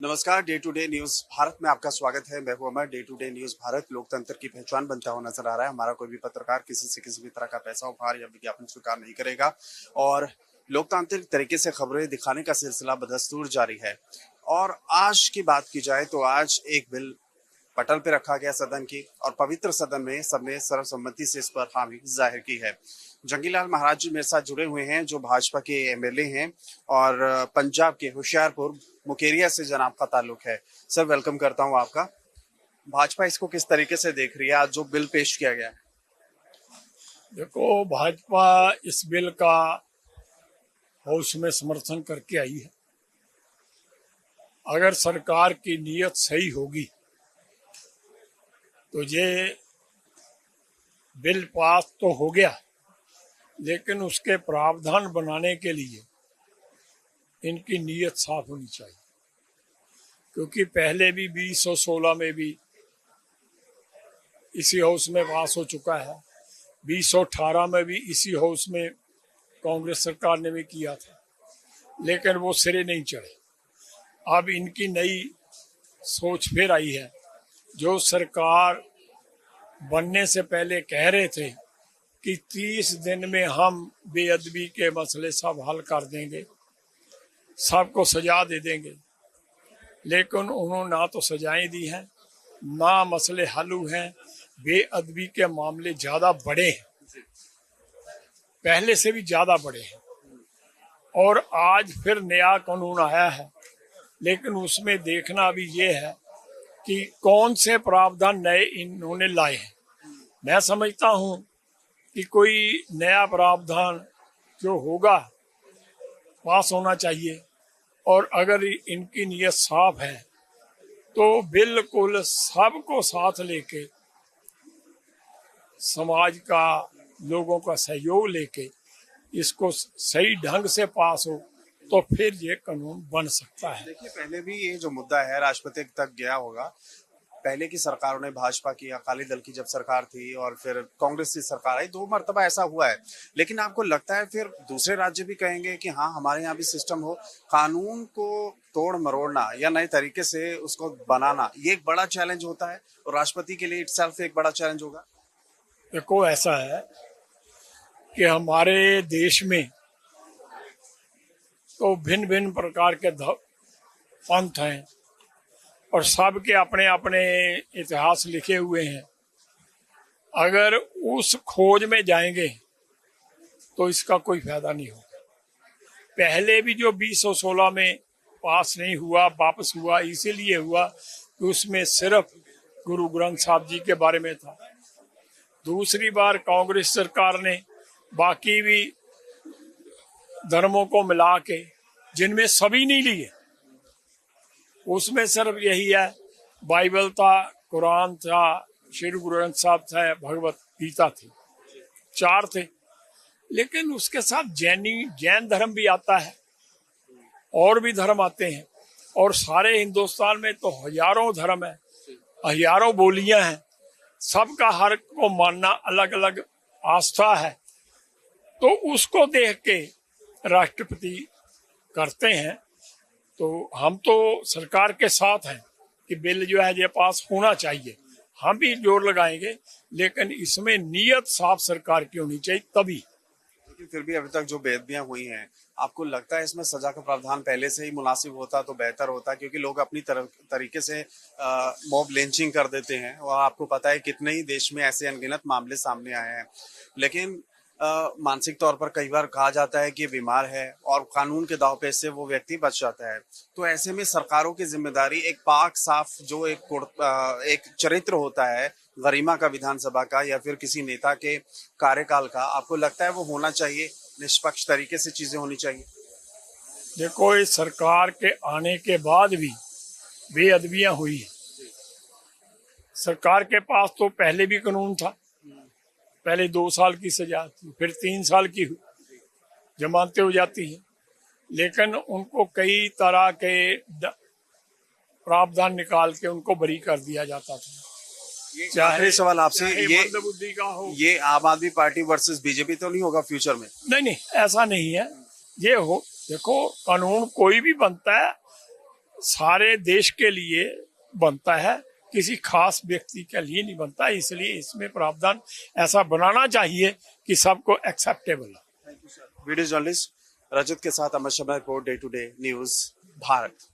नमस्कार। Day to day news Bharat में आपका स्वागत है। मैं हूं Amar. Day to day news Bharat लोकतंत्र की पहचान बनता हुआ नजर आ रहा है। हमारा कोई भी पत्रकार किसी से किसी भी तरह का पैसा उपहार या विज्ञापन स्वीकार नहीं करेगा और लोकतांत्रिक तरीके से खबरें दिखाने का सिलसिला बदस्तूर जारी है। और आज की बात की जाए तो आज एक बिल पटल पे रखा गया सदन की और पवित्र सदन में सबने सर्वसम्मति से इस पर हामी जाहिर की है। जंगीलाल महाराज जी मेरे साथ जुड़े हुए हैं जो भाजपा के एमएलए हैं और पंजाब के होशियारपुर मुकेरिया से जनाब का ताल्लुक है। सर, वेलकम करता हूं आपका। भाजपा इसको किस तरीके से देख रही है, आज जो बिल पेश किया गया है? देखो, भाजपा इस बिल का हाउस में समर्थन करके आई है। अगर सरकार की नीयत सही होगी तो ये बिल पास तो हो गया, लेकिन उसके प्रावधान बनाने के लिए इनकी नीयत साफ होनी चाहिए। क्योंकि पहले भी 2016 में भी इसी हाउस में पास हो चुका है, 2018 में भी इसी हाउस में कांग्रेस सरकार ने भी किया था, लेकिन वो सिरे नहीं चढ़े। अब इनकी नई सोच फिर आई है। जो सरकार बनने से पहले कह रहे थे कि 30 दिन में हम बेअदबी के मसले सब हल कर देंगे, सबको सजा दे देंगे, लेकिन उन्होंने ना तो सजाएं दी हैं, ना मसले हल हुए हैं। बेअदबी के मामले ज्यादा बड़े हैं, पहले से भी ज्यादा बड़े हैं। और आज फिर नया कानून आया है, लेकिन उसमें देखना भी ये है कि कौन से प्रावधान नए इन्होंने लाए हैं। मैं समझता हूं कि कोई नया प्रावधान जो होगा पास होना चाहिए, और अगर इनकी नीयत साफ है तो बिल्कुल सबको साथ लेके, समाज का, लोगों का सहयोग लेके इसको सही ढंग से पास हो तो फिर ये कानून बन सकता है। देखिए, पहले भी ये जो मुद्दा है राष्ट्रपति तक गया होगा। पहले की सरकारों ने, भाजपा की, अकाली दल की जब सरकार थी और फिर कांग्रेस की सरकार आई, 2 मरतबा ऐसा हुआ है। लेकिन आपको लगता है फिर दूसरे राज्य भी कहेंगे कि हाँ, हमारे यहाँ भी सिस्टम हो? कानून को तोड़ मरोड़ना या नए तरीके से उसको बनाना, ये एक बड़ा चैलेंज होता है और राष्ट्रपति के लिए इटसेल्फ एक बड़ा चैलेंज होगा। देखो, ऐसा है कि हमारे देश में तो भिन्न भिन्न प्रकार के पंथ हैं और सबके अपने अपने इतिहास लिखे हुए हैं। अगर उस खोज में जाएंगे तो इसका कोई फायदा नहीं होगा। पहले भी जो 2016 में पास नहीं हुआ, वापस हुआ, इसीलिए हुआ कि उसमें सिर्फ गुरु ग्रंथ साहब जी के बारे में था। दूसरी बार कांग्रेस सरकार ने बाकी भी धर्मों को मिला के, जिनमें सभी नहीं लिए, उसमें सिर्फ यही है, बाइबल था, कुरान था, श्री गुरु ग्रंथ साहब था, भगवत गीता थी, 4 थे। लेकिन उसके साथ जैन धर्म भी आता है और भी धर्म आते हैं, और सारे हिंदुस्तान में तो हजारों धर्म है, हजारों बोलियां हैं, सबका हर को मानना अलग अलग आस्था है। तो उसको देख के राष्ट्रपति करते हैं। तो हम तो सरकार के साथ हैं कि बिल जो है ये पास होना चाहिए, हम भी जोर लगाएंगे, लेकिन इसमें नीयत साफ सरकार की होनी चाहिए तभी। लेकिन फिर भी अभी तक जो बेअदबियां हुई हैं, आपको लगता है इसमें सजा का प्रावधान पहले से ही मुनासिब होता तो बेहतर होता? क्योंकि लोग अपनी तरीके से मॉब लिंचिंग कर देते हैं और आपको पता है कितने ही देश में ऐसे अनगिनत मामले सामने आए हैं। लेकिन मानसिक तौर पर कई बार कहा जाता है कि बीमार है और कानून के दांव पे से वो व्यक्ति बच जाता है। तो ऐसे में सरकारों की जिम्मेदारी, एक पाक साफ जो एक चरित्र होता है गरिमा का, विधानसभा का या फिर किसी नेता के कार्यकाल का, आपको लगता है वो होना चाहिए, निष्पक्ष तरीके से चीजें होनी चाहिए? देखो, इस सरकार के आने के बाद भी बेअदबियां हुई है। सरकार के पास तो पहले भी कानून था, पहले 2 साल की सजा थी, फिर 3 साल की जमानतें हो जाती हैं, लेकिन उनको कई तरह के प्रावधान निकाल के उनको बरी कर दिया जाता था। चाहे सवाल आपसे, ये मंदबुद्धि का हो, ये आम आदमी पार्टी वर्सेस बीजेपी तो नहीं होगा फ्यूचर में? नहीं, ऐसा नहीं है। ये हो, देखो, कानून कोई भी बनता है सारे देश के लिए बनता है, किसी खास व्यक्ति के लिए नहीं बनता। इसलिए इसमें प्रावधान ऐसा बनाना चाहिए कि सबको एक्सेप्टेबल हो। वीडियो जर्नलिस्ट रजत के साथ Amar Sharma report, day to day news Bharat.